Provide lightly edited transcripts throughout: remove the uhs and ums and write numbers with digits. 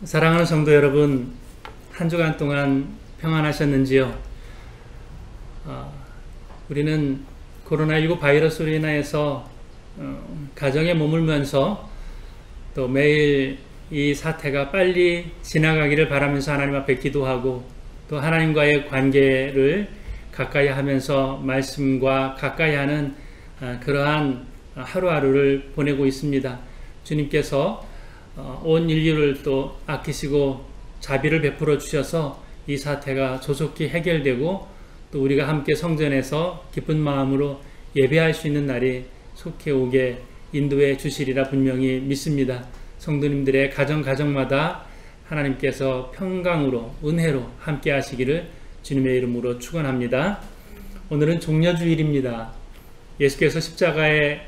사랑하는 성도 여러분, 한 주간 동안 평안하셨는지요? 우리는 코로나19 바이러스로 인해서 가정에 머물면서 또 매일 이 사태가 빨리 지나가기를 바라면서 하나님 앞에 기도하고 또 하나님과의 관계를 가까이 하면서 말씀과 가까이 하는 그러한 하루하루를 보내고 있습니다. 주님께서 온 인류를 또 아끼시고 자비를 베풀어 주셔서 이 사태가 조속히 해결되고 또 우리가 함께 성전에서 기쁜 마음으로 예배할 수 있는 날이 속히 오게 인도해 주시리라 분명히 믿습니다. 성도님들의 가정마다 하나님께서 평강으로 은혜로 함께 하시기를 주님의 이름으로 축원합니다. 오늘은 종려주일입니다. 예수께서 십자가의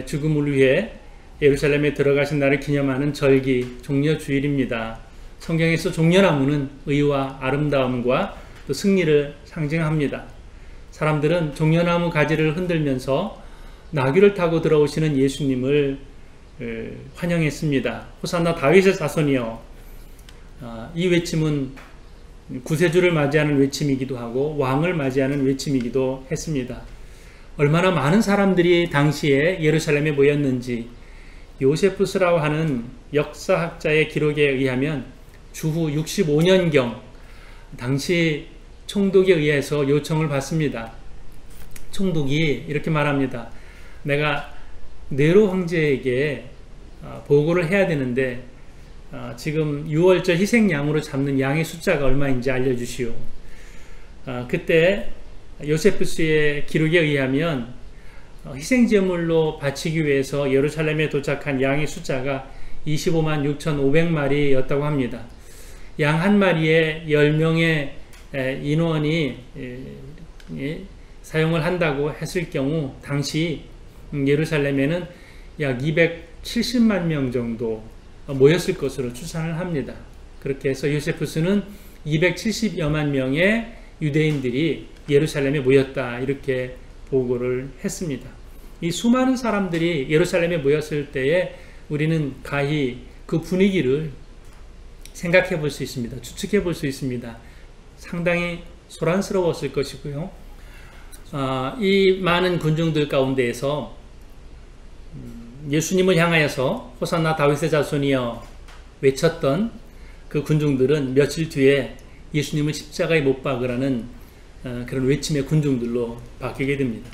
죽음을 위해 예루살렘에 들어가신 날을 기념하는 절기 종려주일입니다. 성경에서 종려나무는 의와 아름다움과 또 승리를 상징합니다. 사람들은 종려나무 가지를 흔들면서 나귀를 타고 들어오시는 예수님을 환영했습니다. 호산나 다윗의 자손이여. 이 외침은 구세주를 맞이하는 외침이기도 하고 왕을 맞이하는 외침이기도 했습니다. 얼마나 많은 사람들이 당시에 예루살렘에 모였는지 요세푸스라고 하는 역사학자의 기록에 의하면 주후 65년경 당시 총독에 의해서 요청을 받습니다. 총독이 이렇게 말합니다. 내가 네로 황제에게 보고를 해야 되는데 지금 6월절 희생양으로 잡는 양의 숫자가 얼마인지 알려주시오. 그때 요세푸스의 기록에 의하면 희생제물로 바치기 위해서 예루살렘에 도착한 양의 숫자가 25만 6,500마리였다고 합니다. 양 한 마리에 10명의 인원이 사용을 한다고 했을 경우 당시 예루살렘에는 약 270만 명 정도 모였을 것으로 추산을 합니다. 그렇게 해서 요세푸스는 270여만 명의 유대인들이 예루살렘에 모였다 이렇게 보고를 했습니다. 이 수많은 사람들이 예루살렘에 모였을 때에 우리는 가히 그 분위기를 생각해 볼 수 있습니다. 추측해 볼 수 있습니다. 상당히 소란스러웠을 것이고요. 이 많은 군중들 가운데에서 예수님을 향하여서 호산나 다윗의 자손이여 외쳤던 그 군중들은 며칠 뒤에 예수님을 십자가에 못 박으라는 그런 외침의 군중들로 바뀌게 됩니다.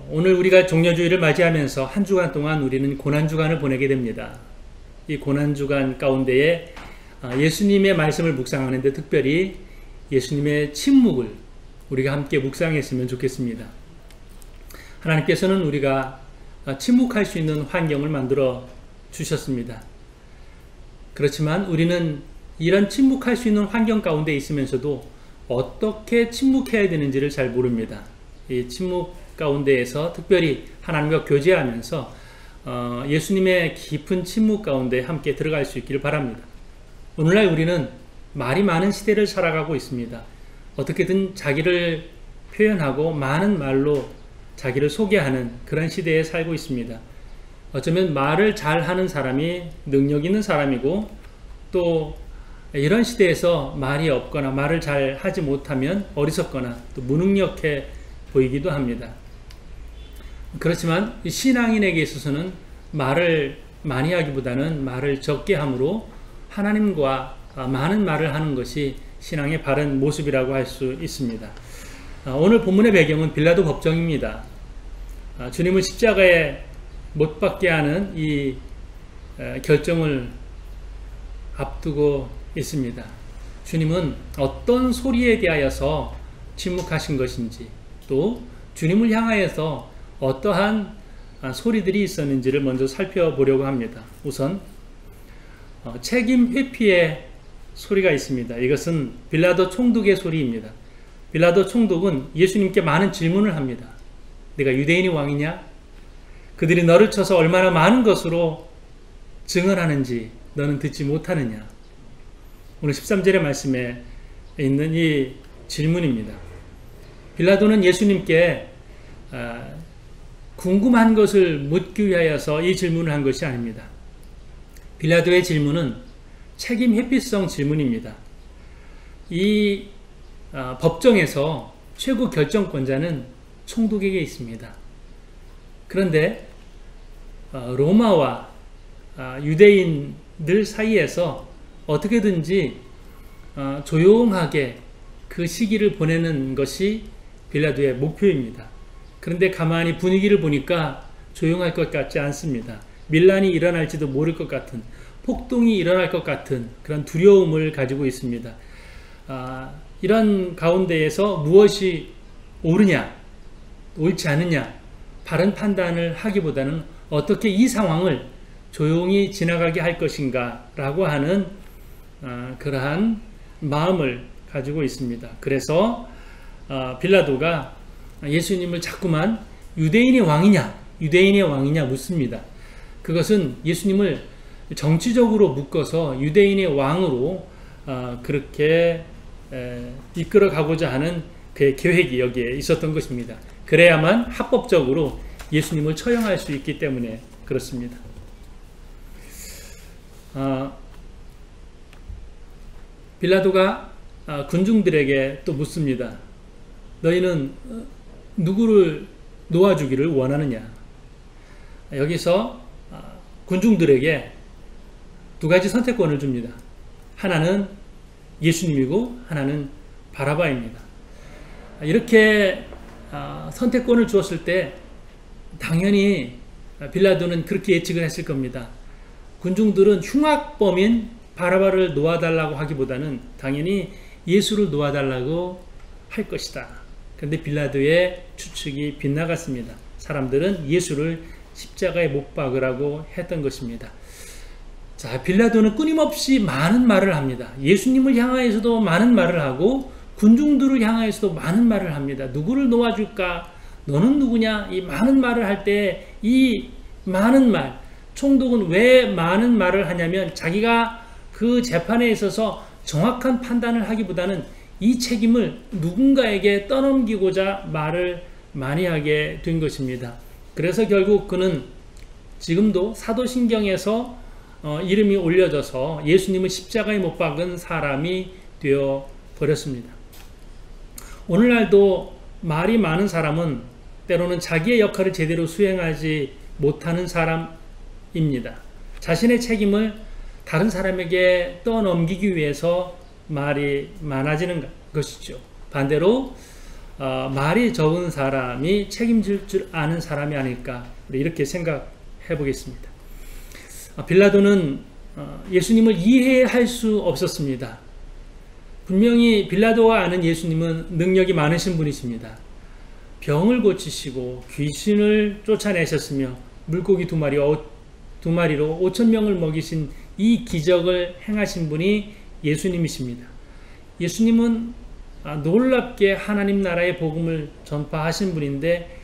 오늘 우리가 종려주일을 맞이하면서 한 주간 동안 우리는 고난주간을 보내게 됩니다. 이 고난주간 가운데에 예수님의 말씀을 묵상하는데 특별히 예수님의 침묵을 우리가 함께 묵상했으면 좋겠습니다. 하나님께서는 우리가 침묵할 수 있는 환경을 만들어 주셨습니다. 그렇지만 우리는 이런 침묵할 수 있는 환경 가운데 있으면서도 어떻게 침묵해야 되는지를 잘 모릅니다. 이 침묵 가운데에서 특별히 하나님과 교제하면서 예수님의 깊은 침묵 가운데 함께 들어갈 수 있기를 바랍니다. 오늘날 우리는 말이 많은 시대를 살아가고 있습니다. 어떻게든 자기를 표현하고 많은 말로 자기를 소개하는 그런 시대에 살고 있습니다. 어쩌면 말을 잘하는 사람이 능력 있는 사람이고 또 이런 시대에서 말이 없거나 말을 잘 하지 못하면 어리석거나 또 무능력해 보이기도 합니다. 그렇지만 신앙인에게 있어서는 말을 많이 하기보다는 말을 적게 함으로 하나님과 많은 말을 하는 것이 신앙의 바른 모습이라고 할 수 있습니다. 오늘 본문의 배경은 빌라도 법정입니다. 주님을 십자가에 못 박게 하는 이 결정을 앞두고 있습니다. 주님은 어떤 소리에 대하여서 침묵하신 것인지 또 주님을 향하여서 어떠한 소리들이 있었는지를 먼저 살펴보려고 합니다. 우선 책임 회피의 소리가 있습니다. 이것은 빌라도 총독의 소리입니다. 빌라도 총독은 예수님께 많은 질문을 합니다. 네가 유대인의 왕이냐? 그들이 너를 쳐서 얼마나 많은 것으로 증언하는지 너는 듣지 못하느냐? 오늘 13절의 말씀에 있는 이 질문입니다. 빌라도는 예수님께 궁금한 것을 묻기 위하여서 이 질문을 한 것이 아닙니다. 빌라도의 질문은 책임 회피성 질문입니다. 이 법정에서 최고 결정권자는 총독에게 있습니다. 그런데 로마와 유대인들 사이에서 어떻게든지 조용하게 그 시기를 보내는 것이 빌라도의 목표입니다. 그런데 가만히 분위기를 보니까 조용할 것 같지 않습니다. 밀란이 일어날지도 모를 것 같은, 폭동이 일어날 것 같은 그런 두려움을 가지고 있습니다. 이런 가운데에서 무엇이 옳으냐, 옳지 않느냐, 바른 판단을 하기보다는 어떻게 이 상황을 조용히 지나가게 할 것인가 라고 하는 그러한 마음을 가지고 있습니다. 그래서 빌라도가 예수님을 자꾸만 유대인의 왕이냐 묻습니다. 그것은 예수님을 정치적으로 묶어서 유대인의 왕으로 그렇게 이끌어 가고자 하는 그의 계획이 여기에 있었던 것입니다. 그래야만 합법적으로 예수님을 처형할 수 있기 때문에 그렇습니다. 빌라도가 군중들에게 또 묻습니다. 너희는 누구를 놓아주기를 원하느냐? 여기서 군중들에게 두 가지 선택권을 줍니다. 하나는 예수님이고 하나는 바라바입니다. 이렇게 선택권을 주었을 때 당연히 빌라도는 그렇게 예측을 했을 겁니다. 군중들은 흉악범인 바라바를 놓아달라고 하기보다는 당연히 예수를 놓아달라고 할 것이다. 그런데 빌라도의 추측이 빗나갔습니다. 사람들은 예수를 십자가에 못 박으라고 했던 것입니다. 자, 빌라도는 끊임없이 많은 말을 합니다. 예수님을 향하여서도 많은 말을 하고 군중들을 향하여서도 많은 말을 합니다. 누구를 놓아줄까? 너는 누구냐? 이 많은 말을 할 때 이 많은 말, 총독은 왜 많은 말을 하냐면 자기가 그 재판에 있어서 정확한 판단을 하기보다는 이 책임을 누군가에게 떠넘기고자 말을 많이 하게 된 것입니다. 그래서 결국 그는 지금도 사도신경에서 이름이 올려져서 예수님을 십자가에 못 박은 사람이 되어 버렸습니다. 오늘날도 말이 많은 사람은 때로는 자기의 역할을 제대로 수행하지 못하는 사람입니다. 자신의 책임을 다른 사람에게 떠넘기기 위해서 말이 많아지는 것이죠. 반대로 말이 적은 사람이 책임질 줄 아는 사람이 아닐까, 이렇게 생각해 보겠습니다. 빌라도는 예수님을 이해할 수 없었습니다. 분명히 빌라도가 아는 예수님은 능력이 많으신 분이십니다. 병을 고치시고 귀신을 쫓아내셨으며 물고기 두 마리로 5,000명을 먹이신 이 기적을 행하신 분이 예수님이십니다. 예수님은 놀랍게 하나님 나라의 복음을 전파하신 분인데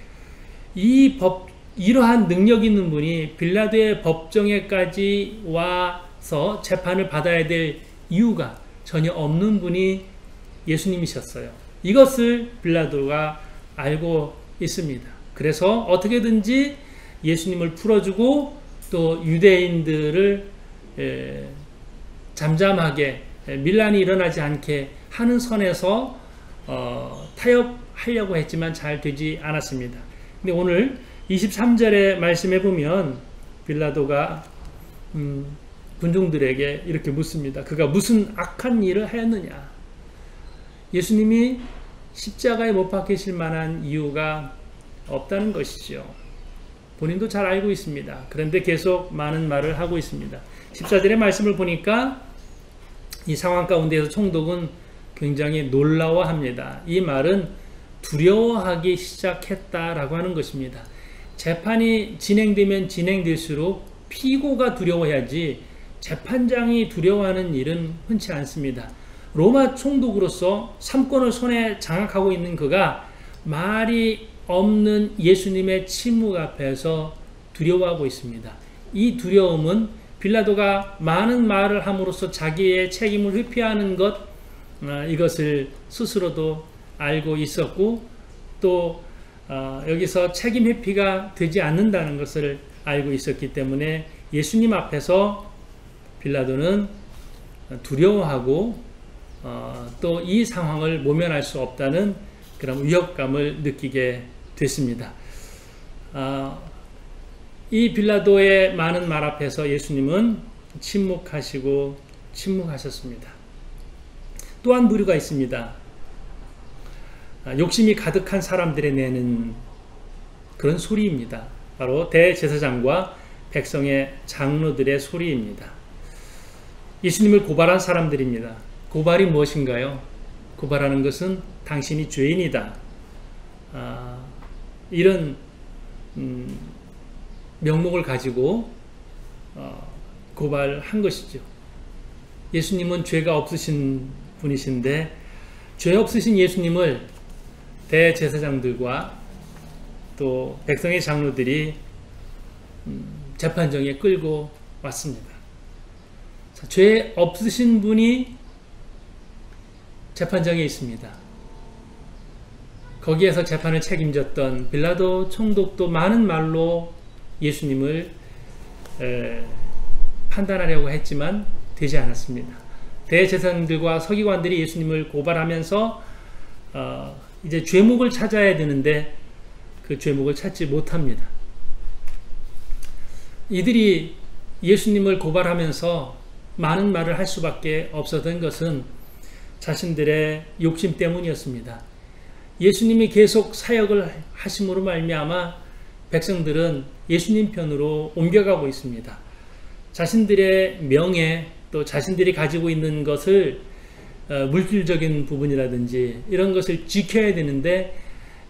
이러한 능력 있는 분이 빌라도의 법정에까지 와서 재판을 받아야 될 이유가 전혀 없는 분이 예수님이셨어요. 이것을 빌라도가 알고 있습니다. 그래서 어떻게든지 예수님을 풀어주고 또 유대인들을 잠잠하게 밀란이 일어나지 않게 하는 선에서 타협하려고 했지만 잘 되지 않았습니다. 근데 오늘 23절의 말씀에 보면 빌라도가 군중들에게 이렇게 묻습니다. 그가 무슨 악한 일을 하였느냐? 예수님이 십자가에 못 박히실 만한 이유가 없다는 것이죠. 본인도 잘 알고 있습니다. 그런데 계속 많은 말을 하고 있습니다. 14절의 말씀을 보니까 이 상황 가운데에서 총독은 굉장히 놀라워합니다. 이 말은 두려워하기 시작했다라고 하는 것입니다. 재판이 진행되면 진행될수록 피고가 두려워해야지 재판장이 두려워하는 일은 흔치 않습니다. 로마 총독으로서 삼권을 손에 장악하고 있는 그가 말이 없는 예수님의 침묵 앞에서 두려워하고 있습니다. 이 두려움은 빌라도가 많은 말을 함으로써 자기의 책임을 회피하는 것, 이것을 스스로도 알고 있었고 또 여기서 책임 회피가 되지 않는다는 것을 알고 있었기 때문에 예수님 앞에서 빌라도는 두려워하고 또 이 상황을 모면할 수 없다는 그런 위협감을 느끼게 됐습니다. 이 빌라도의 많은 말 앞에서 예수님은 침묵하셨습니다. 또한 부류가 있습니다. 욕심이 가득한 사람들의 내는 그런 소리입니다. 바로 대제사장과 백성의 장로들의 소리입니다. 예수님을 고발한 사람들입니다. 고발이 무엇인가요? 고발하는 것은 당신이 죄인이다. 이런 명목을 가지고 고발한 것이죠. 예수님은 죄가 없으신 분이신데 죄 없으신 예수님을 대제사장들과 또 백성의 장로들이 재판정에 끌고 왔습니다. 자, 죄 없으신 분이 재판정에 있습니다. 거기에서 재판을 책임졌던 빌라도 총독도 많은 말로 예수님을 판단하려고 했지만 되지 않았습니다. 대제사장들과 서기관들이 예수님을 고발하면서 이제 죄목을 찾아야 되는데 그 죄목을 찾지 못합니다. 이들이 예수님을 고발하면서 많은 말을 할 수밖에 없었던 것은 자신들의 욕심 때문이었습니다. 예수님이 계속 사역을 하심으로 말미암아 백성들은 예수님 편으로 옮겨가고 있습니다. 자신들의 명예 또 자신들이 가지고 있는 것을 물질적인 부분이라든지 이런 것을 지켜야 되는데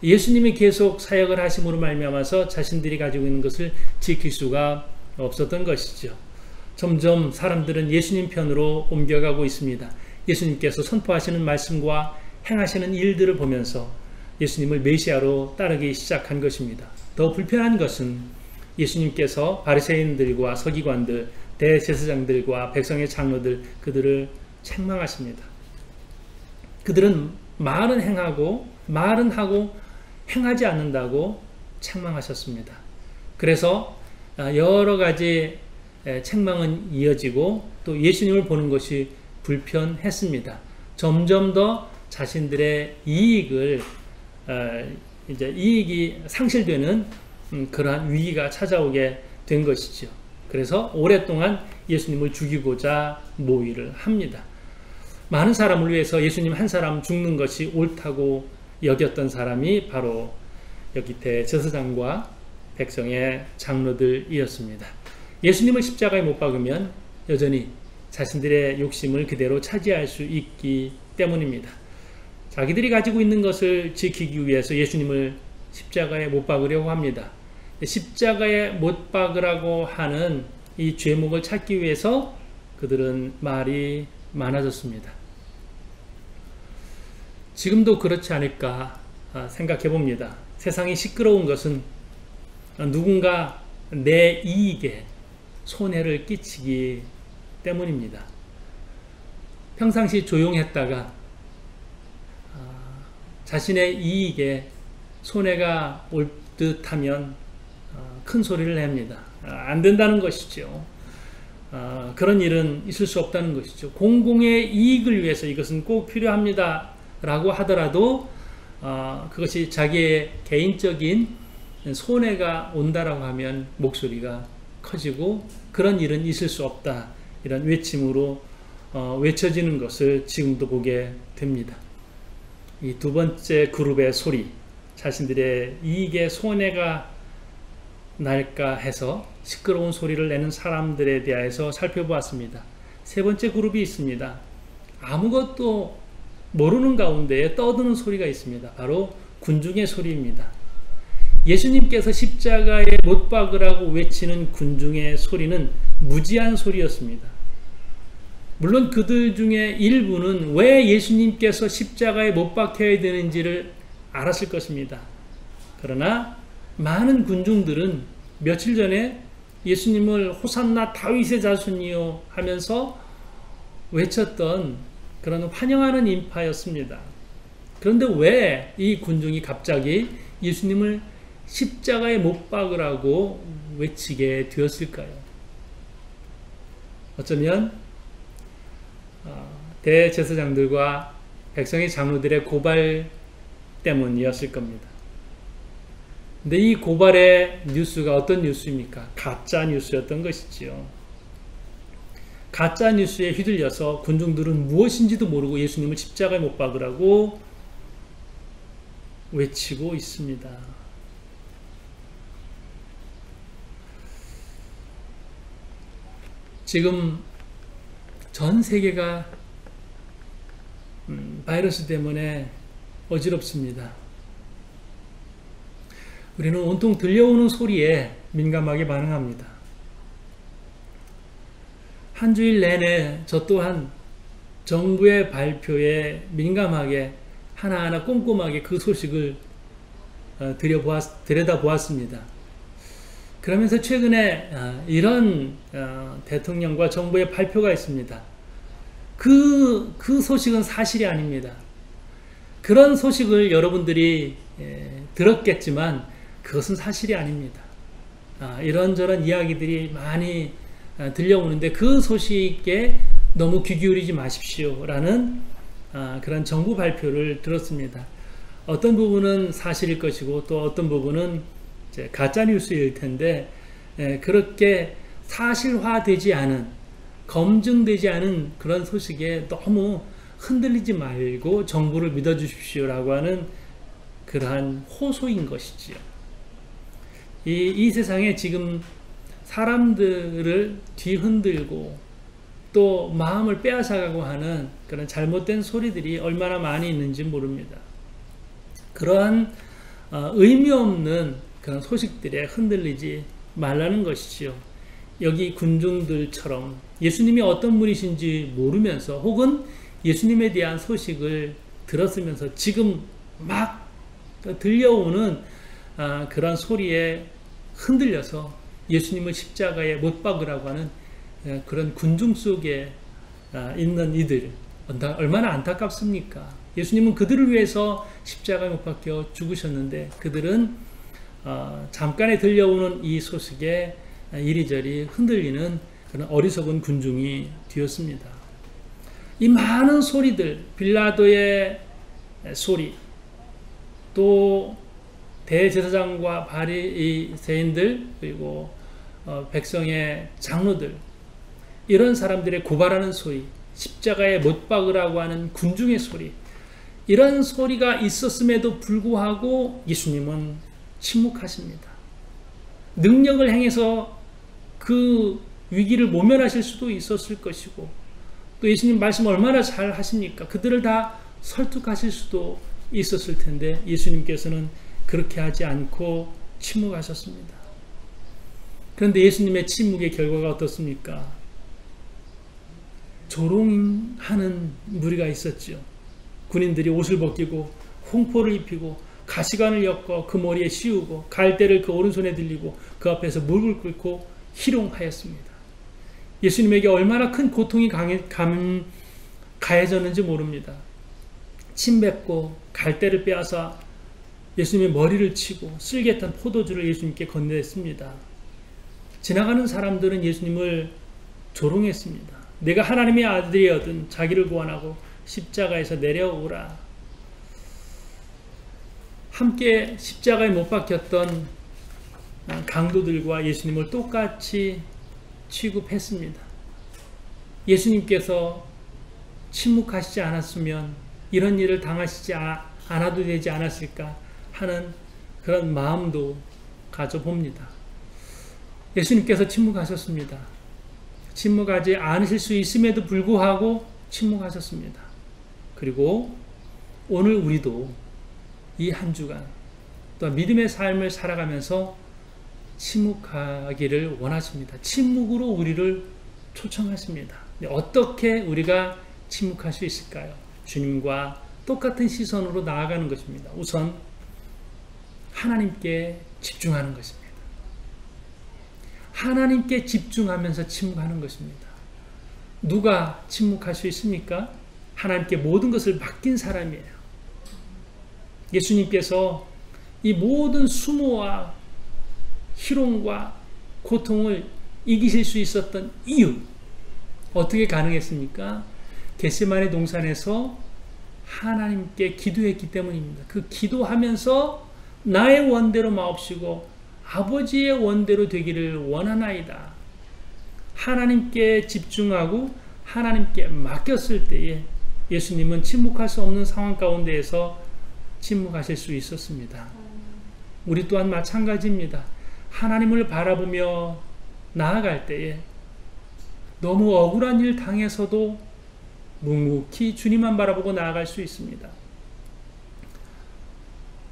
예수님이 계속 사역을 하심으로 말미암아서 자신들이 가지고 있는 것을 지킬 수가 없었던 것이죠. 점점 사람들은 예수님 편으로 옮겨가고 있습니다. 예수님께서 선포하시는 말씀과 행하시는 일들을 보면서 예수님을 메시아로 따르기 시작한 것입니다. 더 불편한 것은 예수님께서 바리새인들과 서기관들, 대제사장들과 백성의 장로들 그들을 책망하십니다. 그들은 말은 하고 행하지 않는다고 책망하셨습니다. 그래서 여러 가지 책망은 이어지고 또 예수님을 보는 것이 불편했습니다. 점점 더 자신들의 이익이 상실되는 그러한 위기가 찾아오게 된 것이죠. 그래서 오랫동안 예수님을 죽이고자 모의를 합니다. 많은 사람을 위해서 예수님 한 사람 죽는 것이 옳다고 여겼던 사람이 바로 여기 대제사장과 백성의 장로들이었습니다. 예수님을 십자가에 못 박으면 여전히 자신들의 욕심을 그대로 차지할 수 있기 때문입니다. 자기들이 가지고 있는 것을 지키기 위해서 예수님을 십자가에 못 박으려고 합니다. 십자가에 못 박으라고 하는 이 죄목을 찾기 위해서 그들은 말이 많아졌습니다. 지금도 그렇지 않을까 생각해 봅니다. 세상이 시끄러운 것은 누군가 내 이익에 손해를 끼치기 때문입니다. 평상시 조용했다가 자신의 이익에 손해가 올 듯하면 큰 소리를 냅니다. 안 된다는 것이죠. 그런 일은 있을 수 없다는 것이죠. 공공의 이익을 위해서 이것은 꼭 필요합니다 라고 하더라도 그것이 자기의 개인적인 손해가 온다라고 하면 목소리가 커지고 그런 일은 있을 수 없다 이런 외침으로 외쳐지는 것을 지금도 보게 됩니다. 이 두 번째 그룹의 소리, 자신들의 이익에 손해가 날까 해서 시끄러운 소리를 내는 사람들에 대해서 살펴보았습니다. 세 번째 그룹이 있습니다. 아무것도 모르는 가운데에 떠드는 소리가 있습니다. 바로 군중의 소리입니다. 예수님께서 십자가에 못 박으라고 외치는 군중의 소리는 무지한 소리였습니다. 물론 그들 중에 일부는 왜 예수님께서 십자가에 못 박혀야 되는지를 알았을 것입니다. 그러나 많은 군중들은 며칠 전에 예수님을 호산나 다윗의 자손이요 하면서 외쳤던 그런 환영하는 인파였습니다. 그런데 왜 이 군중이 갑자기 예수님을 십자가에 못 박으라고 외치게 되었을까요? 어쩌면 대제사장들과 백성의 장로들의 고발 때문이었을 겁니다. 근데 이 고발의 뉴스가 어떤 뉴스입니까? 가짜 뉴스였던 것이지요. 가짜 뉴스에 휘둘려서 군중들은 무엇인지도 모르고 예수님을 십자가에 못 박으라고 외치고 있습니다. 지금 전 세계가 바이러스 때문에 어지럽습니다. 우리는 온통 들려오는 소리에 민감하게 반응합니다. 한 주일 내내 저 또한 정부의 발표에 민감하게 하나하나 꼼꼼하게 그 소식을 들여다보았습니다. 그러면서 최근에 이런 대통령과 정부의 발표가 있습니다. 그 소식은 사실이 아닙니다. 그런 소식을 여러분들이 들었겠지만 그것은 사실이 아닙니다. 이런저런 이야기들이 많이 들려오는데 그 소식에 너무 귀 기울이지 마십시오 라는 그런 정부 발표를 들었습니다. 어떤 부분은 사실일 것이고 또 어떤 부분은 이제 가짜뉴스일 텐데 그렇게 사실화되지 않은, 검증되지 않은 그런 소식에 너무 흔들리지 말고 정부를 믿어주십시오 라고 하는 그러한 호소인 것이지요. 이 세상에 지금 사람들을 뒤흔들고 또 마음을 빼앗아가고 하는 그런 잘못된 소리들이 얼마나 많이 있는지 모릅니다. 그러한 의미 없는 그런 소식들에 흔들리지 말라는 것이지요. 여기 군중들처럼 예수님이 어떤 분이신지 모르면서 혹은 예수님에 대한 소식을 들었으면서 지금 막 들려오는 그런 소리에 흔들려서 예수님을 십자가에 못 박으라고 하는 그런 군중 속에 있는 이들 얼마나 안타깝습니까? 예수님은 그들을 위해서 십자가에 못 박혀 죽으셨는데 그들은 잠깐에 들려오는 이 소식에 이리저리 흔들리는 그런 어리석은 군중이 되었습니다. 이 많은 소리들, 빌라도의 소리, 또 대제사장과 바리새인들 그리고 백성의 장로들, 이런 사람들의 고발하는 소리, 십자가에 못 박으라고 하는 군중의 소리, 이런 소리가 있었음에도 불구하고 예수님은 침묵하십니다. 능력을 행해서 그 위기를 모면하실 수도 있었을 것이고 또 예수님 말씀 얼마나 잘 하십니까? 그들을 다 설득하실 수도 있었을 텐데 예수님께서는 그렇게 하지 않고 침묵하셨습니다. 그런데 예수님의 침묵의 결과가 어떻습니까? 조롱하는 무리가 있었죠. 군인들이 옷을 벗기고 홍포를 입히고 가시관을 엮어 그 머리에 씌우고 갈대를 그 오른손에 들리고 그 앞에서 무릎을 꿇고 희롱하였습니다. 예수님에게 얼마나 큰 고통이 가해졌는지 모릅니다. 침 뱉고 갈대를 빼앗아 예수님의 머리를 치고 쓸개탄 포도주를 예수님께 건네습니다. 지나가는 사람들은 예수님을 조롱했습니다. 내가 하나님의 아들이거든 자기를 구원하고 십자가에서 내려오라. 함께 십자가에 못 박혔던 강도들과 예수님을 똑같이 취급했습니다. 예수님께서 침묵하시지 않았으면 이런 일을 당하시지 않아도 되지 않았을까 하는 그런 마음도 가져봅니다. 예수님께서 침묵하셨습니다. 침묵하지 않으실 수 있음에도 불구하고 침묵하셨습니다. 그리고 오늘 우리도 이 한 주간 또 믿음의 삶을 살아가면서 침묵하기를 원하십니다. 침묵으로 우리를 초청하십니다. 어떻게 우리가 침묵할 수 있을까요? 주님과 똑같은 시선으로 나아가는 것입니다. 우선 하나님께 집중하는 것입니다. 하나님께 집중하면서 침묵하는 것입니다. 누가 침묵할 수 있습니까? 하나님께 모든 것을 맡긴 사람이에요. 예수님께서 이 모든 수모와 희롱과 고통을 이기실 수 있었던 이유, 어떻게 가능했습니까? 겟세마네 동산에서 하나님께 기도했기 때문입니다. 그 기도하면서 나의 원대로 마옵시고 아버지의 원대로 되기를 원하나이다. 하나님께 집중하고 하나님께 맡겼을 때에 예수님은 침묵할 수 없는 상황 가운데에서 침묵하실 수 있었습니다. 우리 또한 마찬가지입니다. 하나님을 바라보며 나아갈 때에 너무 억울한 일 당해서도 묵묵히 주님만 바라보고 나아갈 수 있습니다.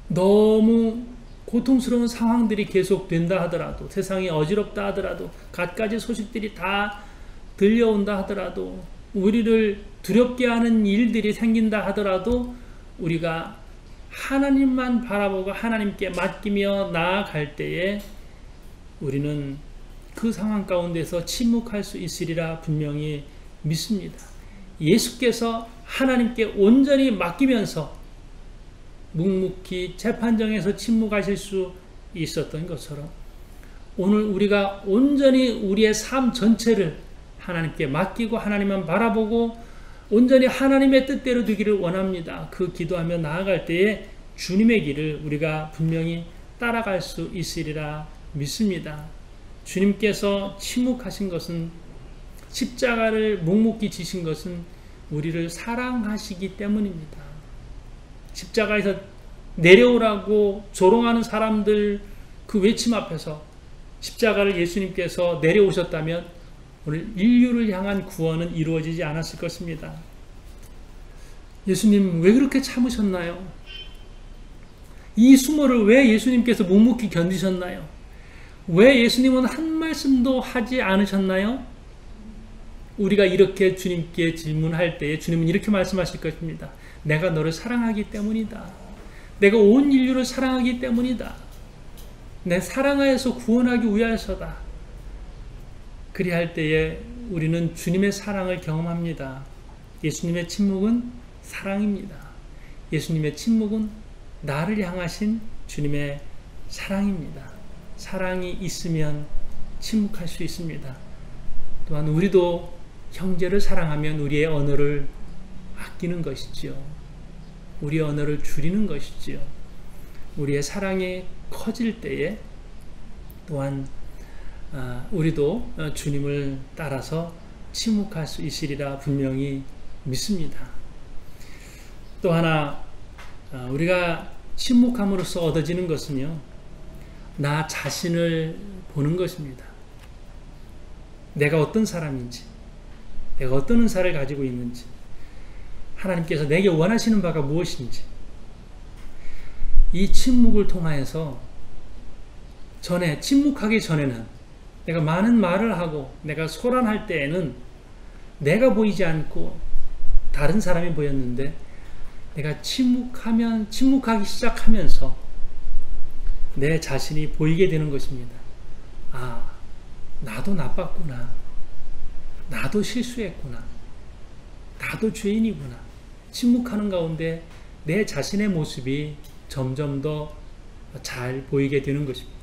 너무 고통스러운 상황들이 계속된다 하더라도, 세상이 어지럽다 하더라도, 갖가지 소식들이 다 들려온다 하더라도, 우리를 두렵게 하는 일들이 생긴다 하더라도 우리가 하나님만 바라보고 하나님께 맡기며 나아갈 때에 우리는 그 상황 가운데서 침묵할 수 있으리라 분명히 믿습니다. 예수께서 하나님께 온전히 맡기면서 묵묵히 재판정에서 침묵하실 수 있었던 것처럼 오늘 우리가 온전히 우리의 삶 전체를 하나님께 맡기고 하나님만 바라보고 온전히 하나님의 뜻대로 되기를 원합니다. 그 기도하며 나아갈 때에 주님의 길을 우리가 분명히 따라갈 수 있으리라 믿습니다. 주님께서 침묵하신 것은, 십자가를 묵묵히 지신 것은 우리를 사랑하시기 때문입니다. 십자가에서 내려오라고 조롱하는 사람들 그 외침 앞에서 십자가를 예수님께서 내려오셨다면 오늘 인류를 향한 구원은 이루어지지 않았을 것입니다. 예수님 왜 그렇게 참으셨나요? 이 수모를 왜 예수님께서 묵묵히 견디셨나요? 왜 예수님은 한 말씀도 하지 않으셨나요? 우리가 이렇게 주님께 질문할 때에 주님은 이렇게 말씀하실 것입니다. 내가 너를 사랑하기 때문이다. 내가 온 인류를 사랑하기 때문이다. 내 사랑하여서 구원하기 위하여서다. 그리할 때에 우리는 주님의 사랑을 경험합니다. 예수님의 침묵은 사랑입니다. 예수님의 침묵은 나를 향하신 주님의 사랑입니다. 사랑이 있으면 침묵할 수 있습니다. 또한 우리도 형제를 사랑하면 우리의 언어를 아끼는 것이지요. 우리의 언어를 줄이는 것이지요. 우리의 사랑이 커질 때에 또한 우리도 주님을 따라서 침묵할 수 있으리라 분명히 믿습니다. 또 하나 우리가 침묵함으로써 얻어지는 것은요, 나 자신을 보는 것입니다. 내가 어떤 사람인지, 내가 어떤 은사를 가지고 있는지, 하나님께서 내게 원하시는 바가 무엇인지, 이 침묵을 통하여서 침묵하기 전에는 내가 많은 말을 하고 내가 소란할 때에는 내가 보이지 않고 다른 사람이 보였는데, 내가 침묵하기 시작하면서 내 자신이 보이게 되는 것입니다. 아, 나도 나빴구나. 나도 실수했구나. 나도 죄인이구나. 침묵하는 가운데 내 자신의 모습이 점점 더 잘 보이게 되는 것입니다.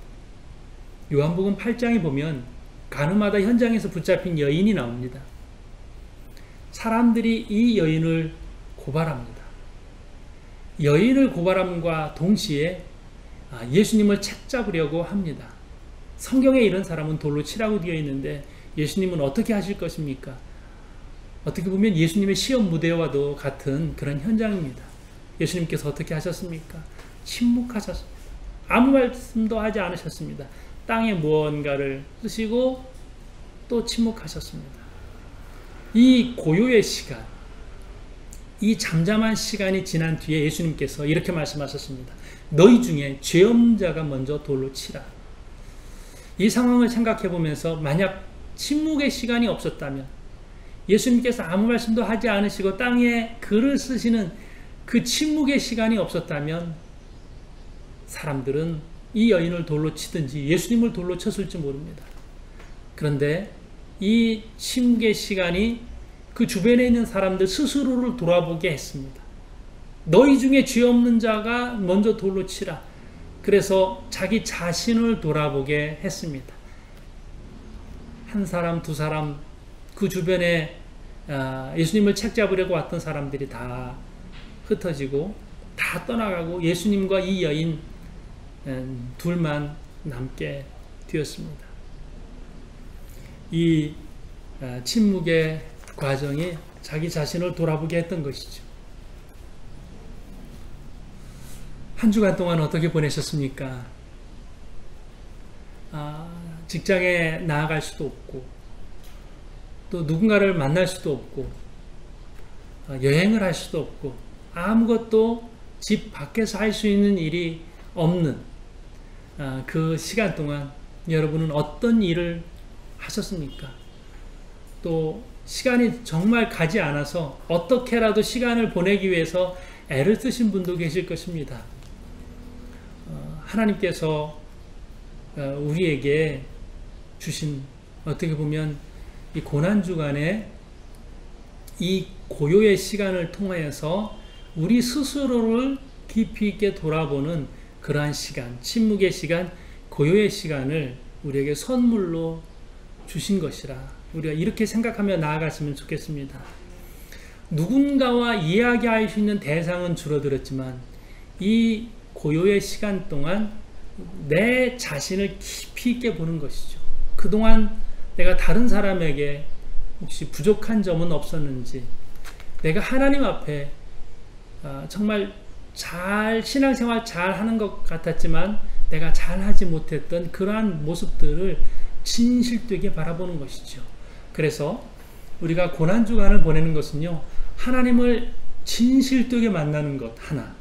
요한복음 8장에 보면 가늠하다 현장에서 붙잡힌 여인이 나옵니다. 사람들이 이 여인을 고발합니다. 여인을 고발함과 동시에 예수님을 책잡으려고 합니다. 성경에 이런 사람은 돌로 치라고 되어 있는데 예수님은 어떻게 하실 것입니까? 어떻게 보면 예수님의 시험 무대와도 같은 그런 현장입니다. 예수님께서 어떻게 하셨습니까? 침묵하셨습니다. 아무 말씀도 하지 않으셨습니다. 땅에 무언가를 쓰시고 또 침묵하셨습니다. 이 고요의 시간, 이 잠잠한 시간이 지난 뒤에 예수님께서 이렇게 말씀하셨습니다. 너희 중에 죄 없는 자가 먼저 돌로 치라. 이 상황을 생각해 보면서 만약 침묵의 시간이 없었다면, 예수님께서 아무 말씀도 하지 않으시고 땅에 글을 쓰시는 그 침묵의 시간이 없었다면 사람들은 이 여인을 돌로 치든지 예수님을 돌로 쳤을지 모릅니다. 그런데 이 침묵의 시간이 그 주변에 있는 사람들 스스로를 돌아보게 했습니다. 너희 중에 죄 없는 자가 먼저 돌로 치라. 그래서 자기 자신을 돌아보게 했습니다. 한 사람, 두 사람, 그 주변에 예수님을 책잡으려고 왔던 사람들이 다 흩어지고 다 떠나가고 예수님과 이 여인 둘만 남게 되었습니다. 이 침묵의 과정이 자기 자신을 돌아보게 했던 것이죠. 한 주간 동안 어떻게 보내셨습니까? 직장에 나아갈 수도 없고 또 누군가를 만날 수도 없고 여행을 할 수도 없고 아무것도 집 밖에서 할 수 있는 일이 없는 그 시간 동안 여러분은 어떤 일을 하셨습니까? 또 시간이 정말 가지 않아서 어떻게라도 시간을 보내기 위해서 애를 쓰신 분도 계실 것입니다. 하나님께서 우리에게 주신 어떻게 보면 이 고난주간에 이 고요의 시간을 통하여서 우리 스스로를 깊이 있게 돌아보는 그러한 시간, 침묵의 시간, 고요의 시간을 우리에게 선물로 주신 것이라 우리가 이렇게 생각하며 나아갔으면 좋겠습니다. 누군가와 이야기할 수 있는 대상은 줄어들었지만 이 고요의 시간 동안 내 자신을 깊이 있게 보는 것이죠. 그동안 내가 다른 사람에게 혹시 부족한 점은 없었는지, 내가 하나님 앞에 정말 잘 신앙생활 잘 하는 것 같았지만 내가 잘하지 못했던 그러한 모습들을 진실되게 바라보는 것이죠. 그래서 우리가 고난주간을 보내는 것은요, 하나님을 진실되게 만나는 것 하나,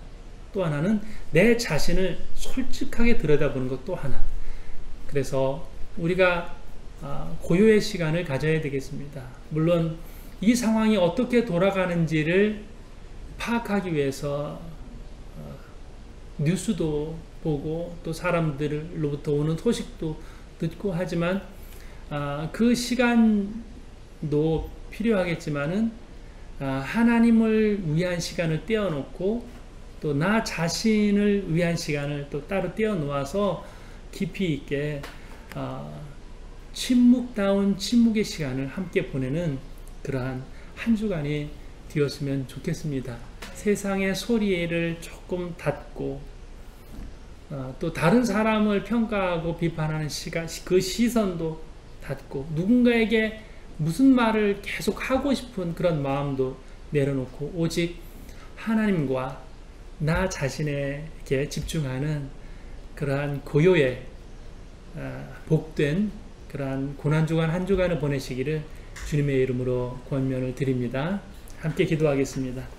또 하나는 내 자신을 솔직하게 들여다보는 것 또 하나. 그래서 우리가 고요의 시간을 가져야 되겠습니다. 물론 이 상황이 어떻게 돌아가는지를 파악하기 위해서 뉴스도 보고 또 사람들로부터 오는 소식도 듣고 하지만 그 시간도 필요하겠지만은 하나님을 위한 시간을 떼어놓고 또 나 자신을 위한 시간을 또 따로 떼어놓아서 깊이 있게 침묵다운 침묵의 시간을 함께 보내는 그러한 한 주간이 되었으면 좋겠습니다. 세상의 소리를 조금 닫고 또 다른 사람을 평가하고 비판하는 시간, 그 시선도 닫고 누군가에게 무슨 말을 계속 하고 싶은 그런 마음도 내려놓고 오직 하나님과 나 자신에게 집중하는 그러한 고요의 복된 그러한 고난주간 한 주간을 보내시기를 주님의 이름으로 권면을 드립니다. 함께 기도하겠습니다.